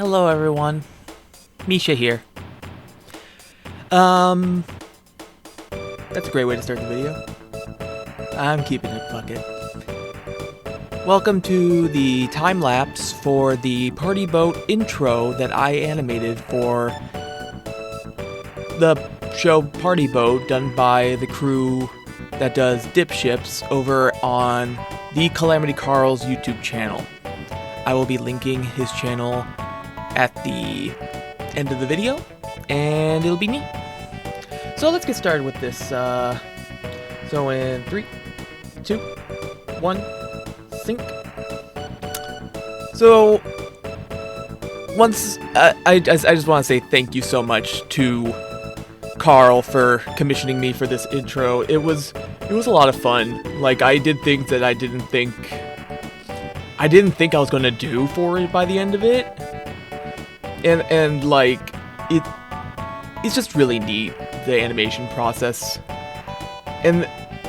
Hello everyone, Misha here. That's a great way to start the video. I'm keeping it, fuck it. Welcome to the time lapse for the party boat intro that I animated for the show Party Boat, done by the crew that does dip ships over on the Calamity Carl's YouTube channel. I will be linking his channel at the end of the video, and it'll be neat. So let's get started with this. So in 3, 2, 1, sync. So once I just want to say thank you so much to Carl for commissioning me for this intro. It was a lot of fun. Like, I did things that I didn't think I was gonna do for it by the end of it. And like, it's just really neat, the animation process. And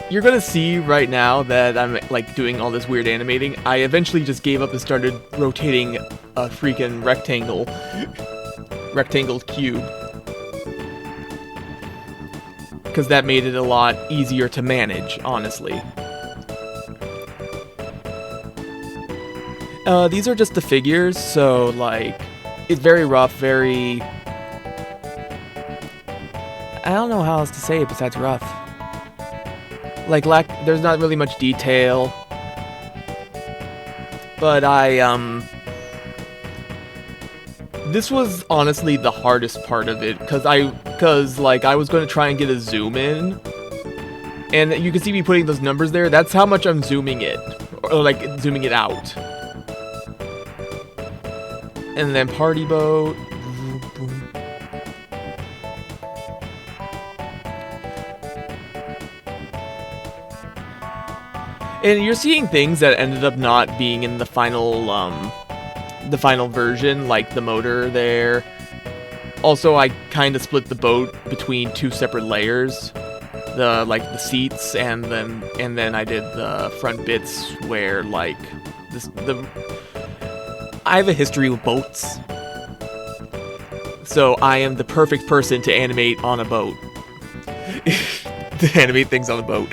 you're gonna see right now that I'm like doing all this weird animating. I eventually just gave up and started rotating a freaking rectangle cube, because that made it a lot easier to manage, honestly. These are just the figures, so like, it's very rough, very... I don't know how else to say it besides rough. Like, there's not really much detail. But this was honestly the hardest part of it, because like, I was going to try and get a zoom in. And you can see me putting those numbers there. That's how much I'm zooming it. Or like, zooming it out. And then Party Boat. And you're seeing things that ended up not being in the final version, like the motor there. Also, I kind of split the boat between 2 separate layers, the seats, and then I did the front bits where like I have a history with boats, so I am the perfect person to animate on a boat. To animate things on a boat.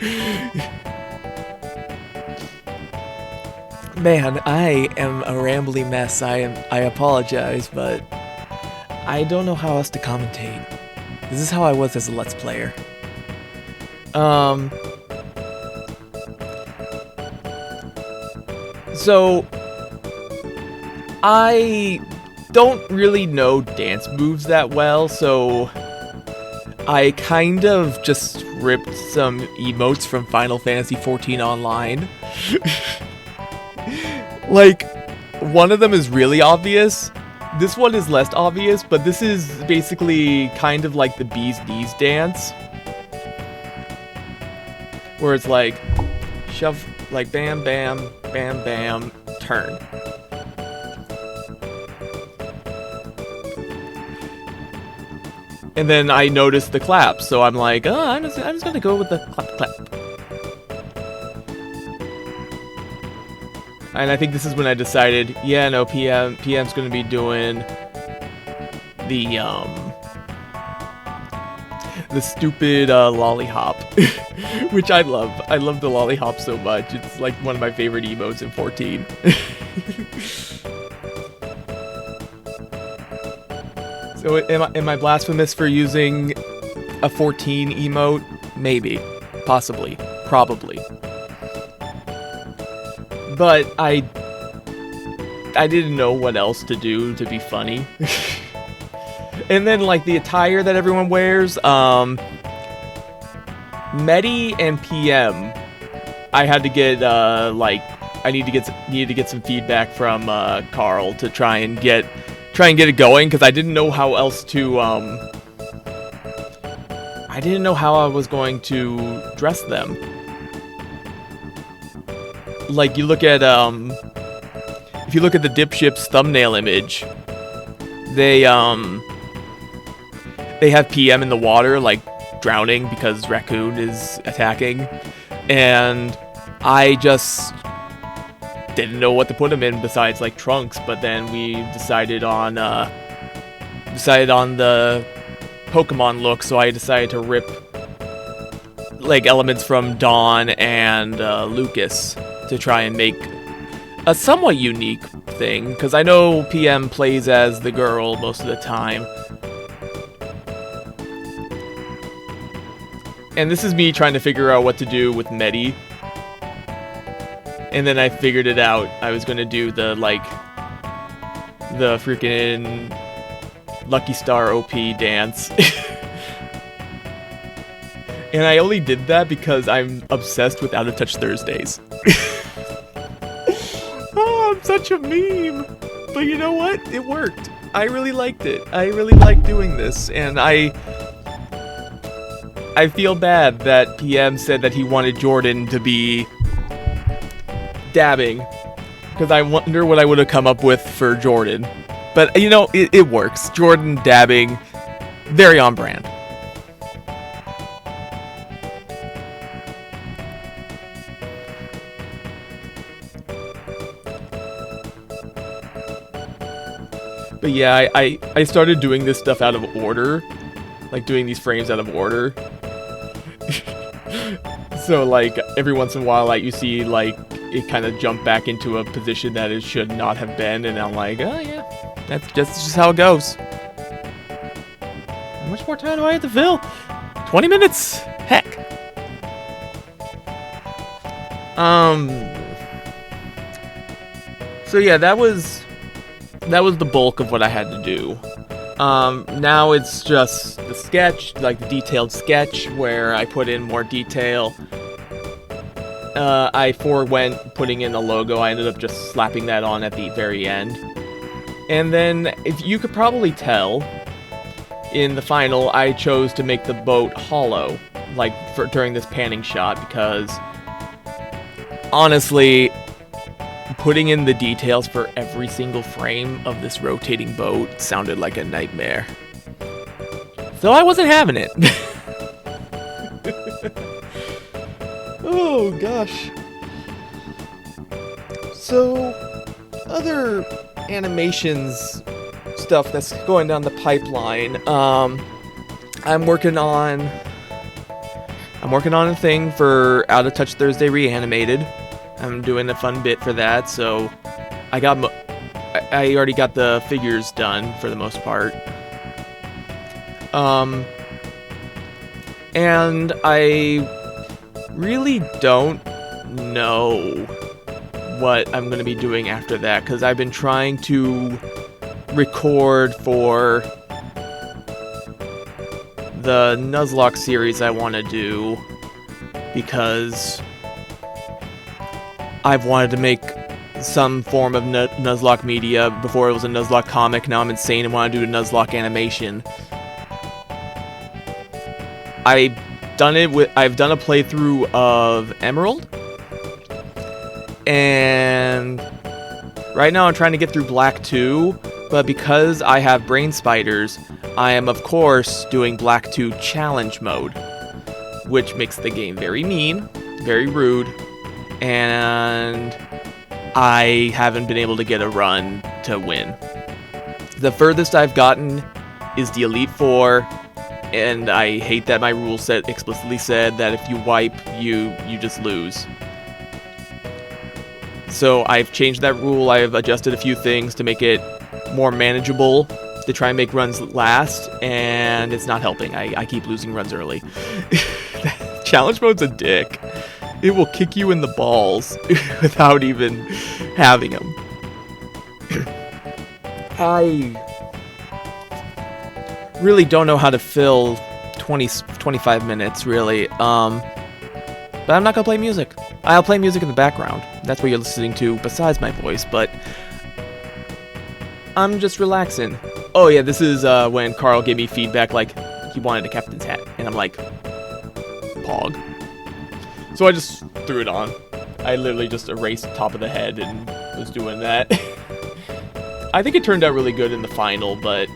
Man, I am a rambly mess. I apologize, but I don't know how else to commentate. This is how I was as a Let's Player. So I don't really know dance moves that well, so I kind of just ripped some emotes from Final Fantasy XIV Online. Like, one of them is really obvious. This one is less obvious, but this is basically kind of like the bee's knees dance, where it's like shove, like bam, bam, bam, bam, turn. And then I noticed the clap, so I'm like, oh, I'm just gonna go with the clap. And I think this is when I decided, yeah, no, PM's gonna be doing the stupid lollipop, which I love. I love the lollipop so much. It's like one of my favorite emotes in 14. So am I blasphemous for using a 14 emote? Maybe. Possibly. Probably. But I didn't know what else to do to be funny. And then, like, the attire that everyone wears, Medi and PM, I had to get, I needed to get some feedback from, Carl to try and get it going, because I didn't know how else to, I didn't know how I was going to dress them. Like, you look at, if you look at the dipship's thumbnail image, they have PM in the water, like, drowning because Raccoon is attacking, and I just didn't know what to put him in besides like trunks, but then we decided on the Pokemon look, so I decided to rip like elements from Dawn and Lucas to try and make a somewhat unique thing, because I know PM plays as the girl most of the time. And this is me trying to figure out what to do with Medi. And then I figured it out. I was going to do the freaking Lucky Star OP dance. And I only did that because I'm obsessed with Out of Touch Thursdays. Oh, I'm such a meme. But you know what? It worked. I really liked it. I really liked doing this. And I feel bad that PM said that he wanted Jordan to be dabbing, because I wonder what I would have come up with for Jordan. But, you know, it works. Jordan dabbing, very on brand. But yeah, I started doing this stuff out of order. Like, doing these frames out of order. So, like, every once in a while, like, you see, like, it kind of jump back into a position that it should not have been, and I'm like, oh yeah, that's just how it goes. How much more time do I have to fill? 20 minutes! Heck! So yeah, that was the bulk of what I had to do. Now it's just the sketch, like the detailed sketch, where I put in more detail. I forewent putting in the logo. I ended up just slapping that on at the very end. And then, if you could probably tell, in the final, I chose to make the boat hollow, like, during this panning shot, because, honestly, putting in the details for every single frame of this rotating boat sounded like a nightmare. So I wasn't having it. Oh, gosh. So, other animations stuff that's going down the pipeline. I'm working on a thing for Out of Touch Thursday Reanimated. I'm doing a fun bit for that, so I already got the figures done for the most part. And I really don't know what I'm going to be doing after that, because I've been trying to record for the Nuzlocke series I want to do, because I've wanted to make some form of Nuzlocke media before it was a Nuzlocke comic. Now I'm insane and want to do a Nuzlocke animation. I've done a playthrough of Emerald, and right now I'm trying to get through Black 2, but because I have brain spiders, I am of course doing Black 2 challenge mode, which makes the game very mean, very rude, and I haven't been able to get a run to win. The furthest I've gotten is the Elite Four, and I hate that my rule set explicitly said that if you wipe, you just lose. So I've changed that rule. I've adjusted a few things to make it more manageable, to try and make runs last, and it's not helping. I keep losing runs early. Challenge mode's a dick. It will kick you in the balls without even having them. I really don't know how to fill 25 minutes, really. But I'm not gonna play music. I'll play music in the background. That's what you're listening to besides my voice, but I'm just relaxing. Oh yeah, this is when Carl gave me feedback like he wanted a captain's hat, and I'm like, pog. So I just threw it on. I literally just erased the top of the head and was doing that. I think it turned out really good in the final, but...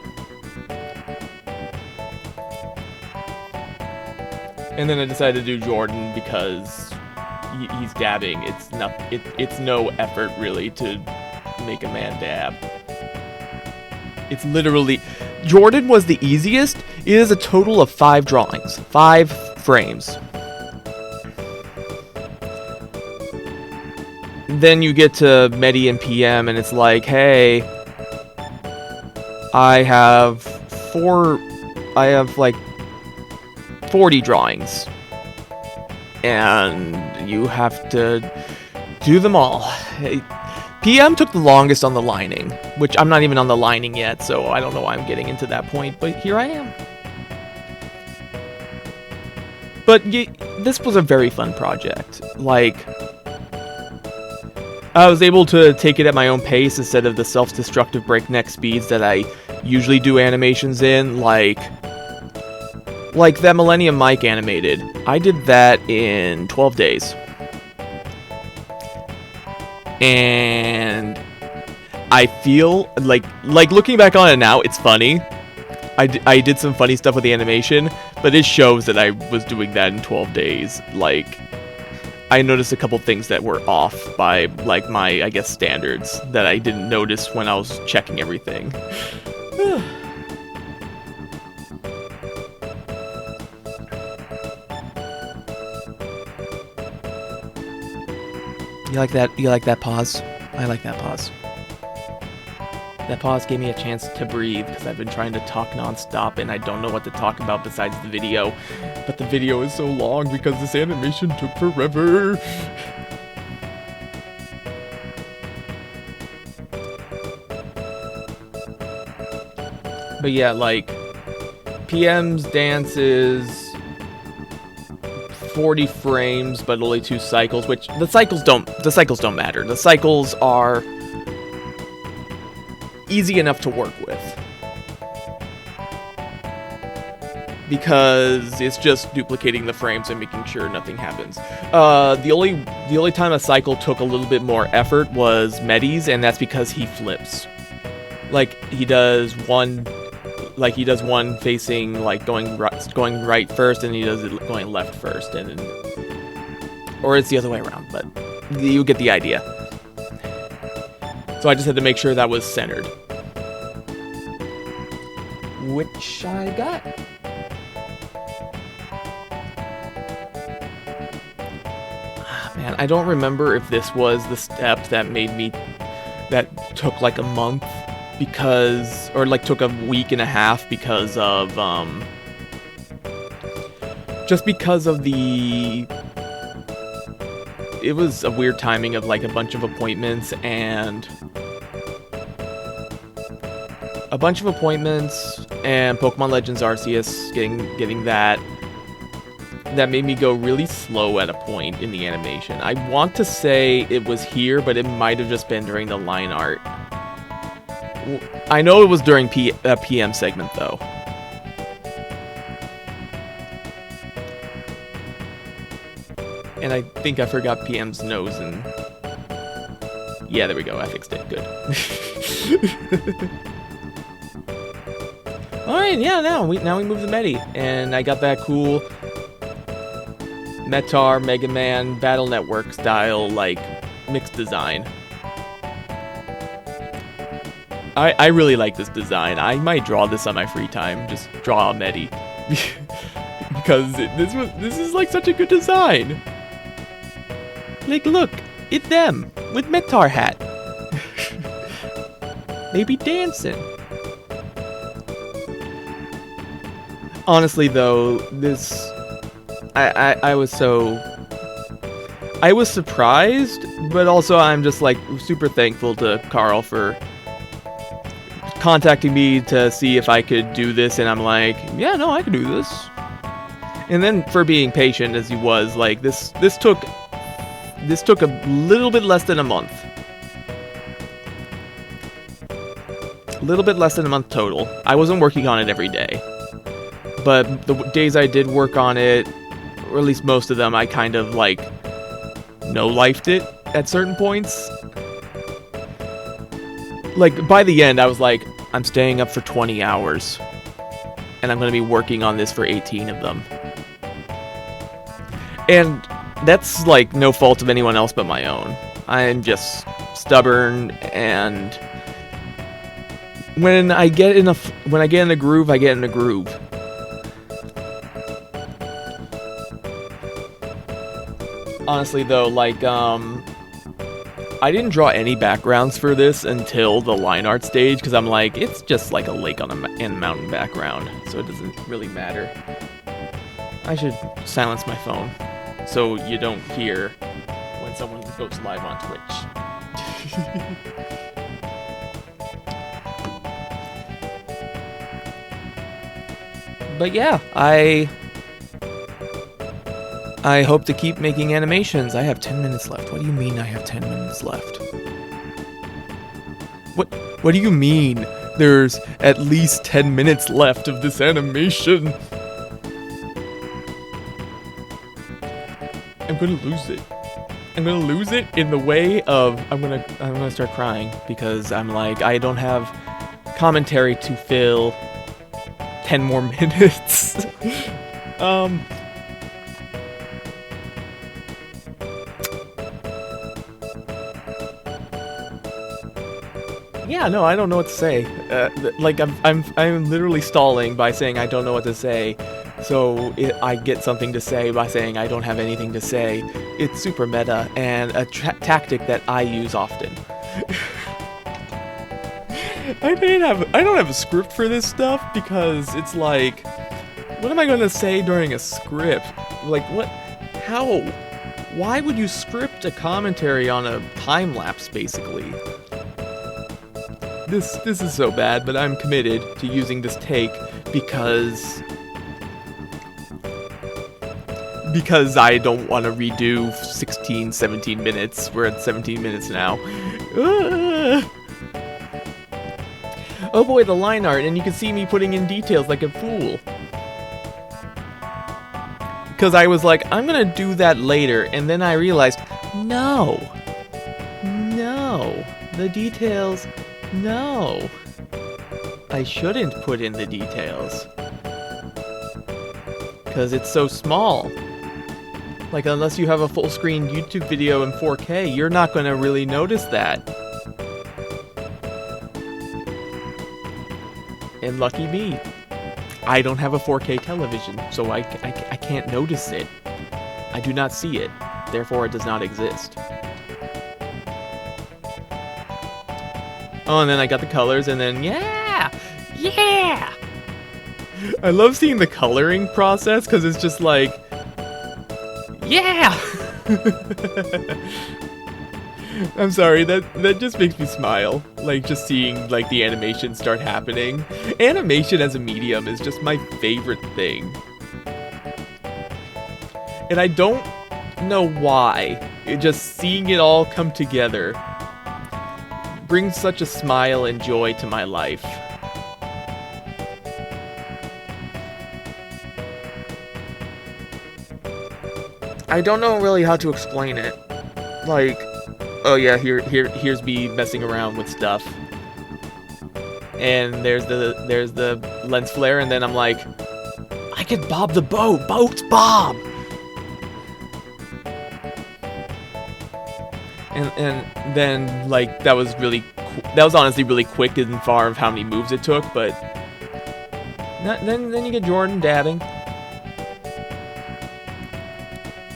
And then I decided to do Jordan because he's dabbing. It's no effort really to make a man dab. It's literally, Jordan was the easiest. It is a total of 5 drawings, 5 frames. Then you get to Medi and PM, and it's like, hey, I have like 40 drawings, and you have to do them all. PM took the longest on the lining, which I'm not even on the lining yet, so I don't know why I'm getting into that point, but here I am. But this was a very fun project. Like, I was able to take it at my own pace instead of the self-destructive breakneck speeds that I usually do animations in, like that Millennium Mike animated. I did that in 12 days. And I feel like looking back on it now, it's funny. I did some funny stuff with the animation, but it shows that I was doing that in 12 days. Like, I noticed a couple things that were off by, like, my, I guess, standards that I didn't notice when I was checking everything. You like that? You like that pause? I like that pause. That pause gave me a chance to breathe, because I've been trying to talk nonstop and I don't know what to talk about besides the video. But the video is so long because this animation took forever. But yeah, like, PM's dance is 40 frames, but only 2 cycles, which the cycles don't matter. The cycles are easy enough to work with, because it's just duplicating the frames and making sure nothing happens. The only time a cycle took a little bit more effort was Medi's, and that's because he flips. Like, he does one facing, like, going right first, and he does it going left first, and or it's the other way around, but you get the idea. So I just had to make sure that was centered, which I got. Man, I don't remember if this was the step that took like a month, because, or like took a week and a half, because of, just because of it was a weird timing of like a bunch of appointments and Pokemon Legends Arceus getting that made me go really slow at a point in the animation. I want to say it was here, but it might have just been during the line art. I know it was during PM segment though. And I think I forgot PM's nose, and yeah, there we go. I fixed it. Good. All right, yeah. Now we move to Medi, and I got that cool Metar Mega Man Battle Network style, like, mixed design. I really like this design. I might draw this on my free time. Just draw a Medi. Because this is like such a good design. Like, look, it's them with Metar hat. They be dancing. Honestly though, I was surprised, but also I'm just like super thankful to Carl for contacting me to see if I could do this, and I'm like, yeah, no, I can do this. And then for being patient as he was, like, this took a little bit less than a month. A little bit less than a month total. I wasn't working on it every day, but the days I did work on it, or at least most of them, I kind of like no-lifed it at certain points. Like, by the end, I was like, I'm staying up for 20 hours, and I'm going to be working on this for 18 of them. And that's like no fault of anyone else but my own. I'm just stubborn, and when I get in a groove, I get in a groove. Honestly though, like I didn't draw any backgrounds for this until the line art stage, because I'm like, it's just like a lake on a mountain background, so it doesn't really matter. I should silence my phone so you don't hear when someone goes live on Twitch. But yeah, I hope to keep making animations. I have 10 minutes left. What do you mean I have 10 minutes left? What do you mean there's at least 10 minutes left of this animation? I'm gonna lose it. I'm gonna lose it in the way of I'm gonna start crying, because I'm like, I don't have commentary to fill 10 more minutes. Yeah, no, I don't know what to say. Like I'm literally stalling by saying I don't know what to say, so I get something to say by saying I don't have anything to say. It's super meta and a tactic that I use often. I don't have a script for this stuff, because it's like, what am I gonna say during a script? Like, what? How? Why would you script a commentary on a time lapse, basically? This is so bad, but I'm committed to using this take because I don't want to redo 16, 17 minutes. We're at 17 minutes now. Oh boy, the line art, and you can see me putting in details like a fool. Because I was like, I'm gonna do that later, and then I realized, no, the details, no. I shouldn't put in the details. Because it's so small. Like, unless you have a full screen YouTube video in 4K, you're not gonna really notice that. And lucky me, I don't have a 4K television, so I can't notice it. I do not see it, therefore it does not exist. Oh, and then I got the colors, and then, yeah! I love seeing the coloring process, because it's just like, yeah! I'm sorry, that just makes me smile. Like, just seeing, like, the animation start happening. Animation as a medium is just my favorite thing. And I don't know why. Just seeing it all come together brings such a smile and joy to my life. I don't know really how to explain it. Like, oh yeah, here's me messing around with stuff. And there's the lens flare, and then I'm like, I can bob the boat! Boats bob! And then, like, that was honestly really quick and far of how many moves it took, but then you get Jordan dabbing.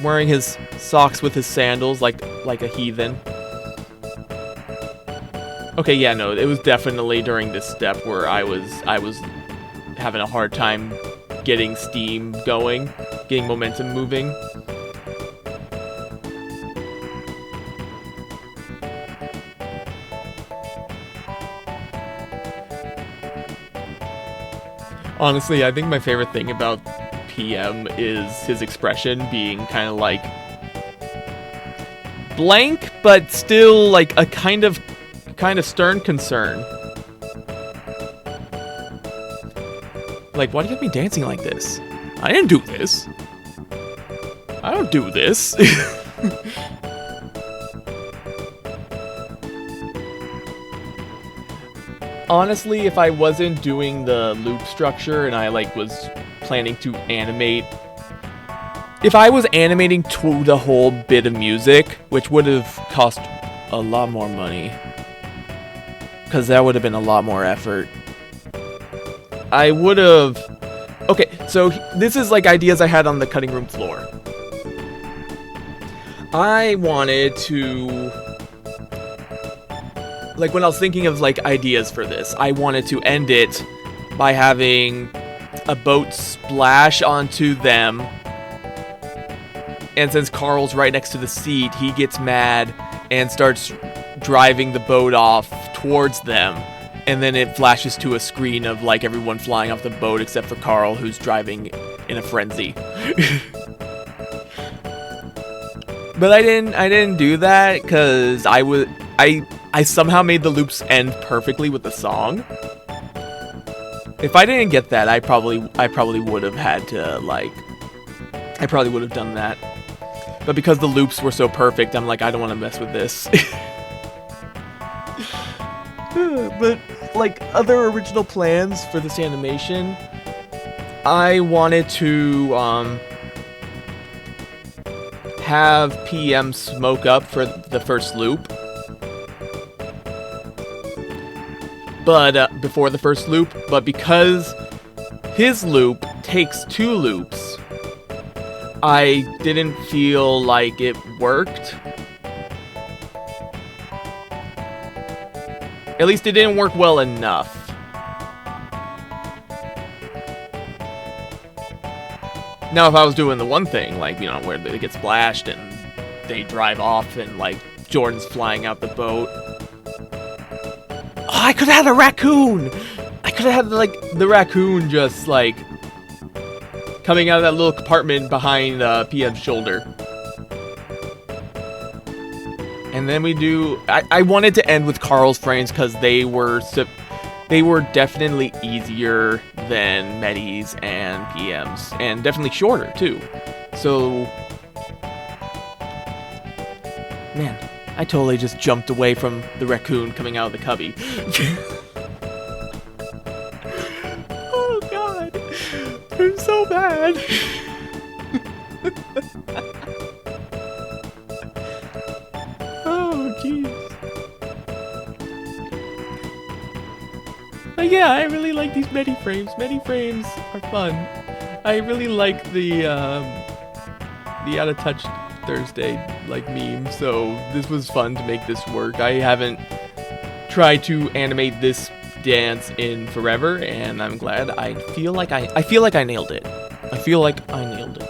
Wearing his socks with his sandals like a heathen. Okay, yeah, no, it was definitely during this step where I was having a hard time getting steam going, getting momentum moving. Honestly, I think my favorite thing about PM is his expression being kind of like blank, but still like a kind of stern concern. Like, why do you have me dancing like this? I didn't do this. I don't do this. Honestly, if I wasn't doing the loop structure and I like was planning to animate, if I was animating to the whole bit of music, which would have cost a lot more money, because that would have been a lot more effort, I would have... Okay, so this is like ideas I had on the cutting room floor. I wanted to... Like, when I was thinking of, like, ideas for this, I wanted to end it by having a boat splash onto them. And since Carl's right next to the seat, he gets mad and starts driving the boat off towards them. And then it flashes to a screen of, like, everyone flying off the boat except for Carl, who's driving in a frenzy. But I didn't do that because I somehow made the loops end perfectly with the song. If I didn't get that, I probably would have had to, like, I probably would have done that. But because the loops were so perfect, I'm like, I don't want to mess with this. But, like, other original plans for this animation, I wanted to, have PM smoke up for the first loop. But, before the first loop, but because his loop takes 2 loops, I didn't feel like it worked. At least it didn't work well enough. Now, if I was doing the one thing, like, you know, where they get splashed and they drive off and, like, Jordan's flying out the boat. Oh, I could have had a raccoon! I could have had, like, the raccoon just, like, coming out of that little compartment behind PM's shoulder. And then we do... I wanted to end with Carl's frames because they were definitely easier than Medi's and PM's. And definitely shorter, too. So... Man, I totally just jumped away from the raccoon coming out of the cubby. Oh, God. I'm so bad. Oh, jeez. But yeah, I really like these Medi frames. Medi frames are fun. I really like the Out of Touch Thursday like meme, so this was fun to make this work. I haven't tried to animate this dance in forever, and I'm glad. I feel like I nailed it. I feel like I nailed it.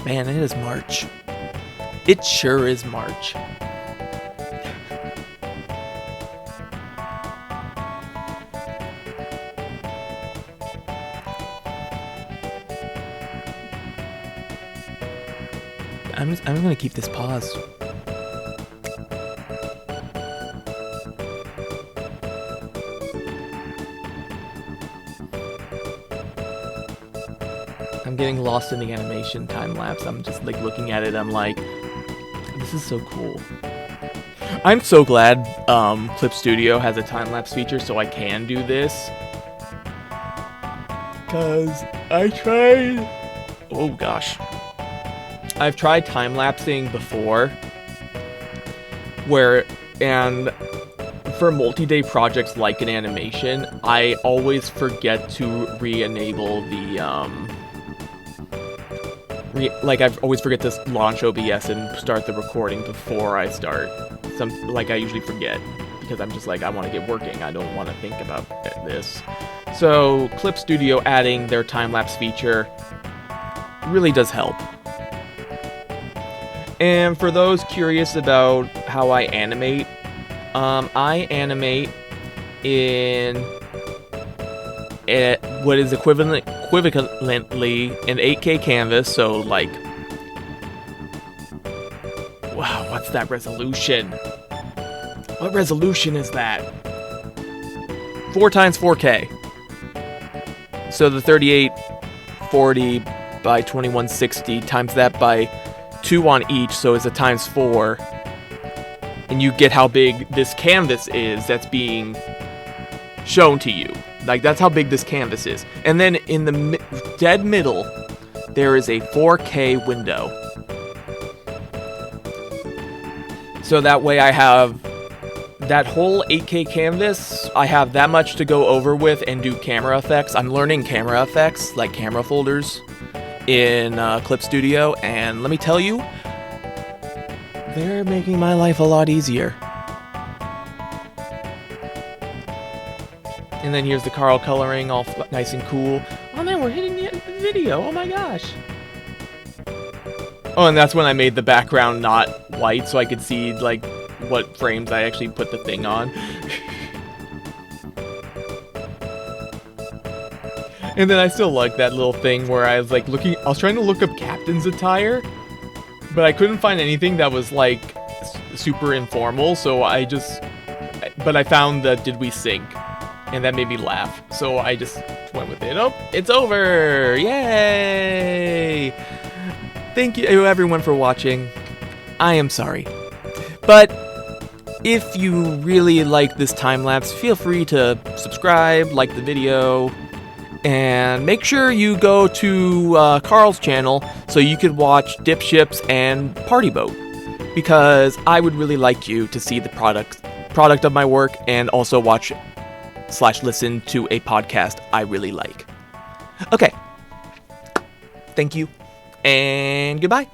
Man, it is March. It sure is March. I'm gonna keep this paused. I'm getting lost in the animation time lapse. I'm just like looking at it. I'm like, this is so cool. I'm so glad Clip Studio has a time lapse feature, so I can do this. Cause I tried. Oh gosh. I've tried time-lapsing before, and for multi-day projects like an animation, I always forget to re-enable the, I always forget to launch OBS and start the recording before I start. I usually forget, because I'm just like, I want to get working, I don't want to think about this. So, Clip Studio adding their time-lapse feature really does help. And for those curious about how I animate in what is equivalently an 8K canvas, so like, wow, what's that resolution? What resolution is that? 4 times 4K. So the 3840 by 2160 times that by 2 on each, so it's a times 4. and you get how big this canvas is that's being shown to you. Like, that's how big this canvas is. And then in the dead middle, there is a 4K window. So that way I have that whole 8K canvas, I have that much to go over with and do camera effects. I'm learning camera effects, like camera folders, in Clip Studio, and let me tell you, they're making my life a lot easier. And then here's the Carl coloring, all nice and cool. Oh man, we're hitting the video, oh my gosh. Oh, and that's when I made the background not white, so I could see, like, what frames I actually put the thing on. And then I still like that little thing where I was like I was trying to look up Captain's attire, but I couldn't find anything that was like super informal, so but I found the Did We Sync, and that made me laugh, so I just went with it. Oh, it's over! Yay! Thank you everyone for watching. I am sorry. But if you really like this time-lapse, feel free to subscribe, like the video, and make sure you go to Carl's channel so you could watch Dip Ships and Party Boat, because I would really like you to see the product of my work and also watch / listen to a podcast I really like. Okay. Thank you, and goodbye.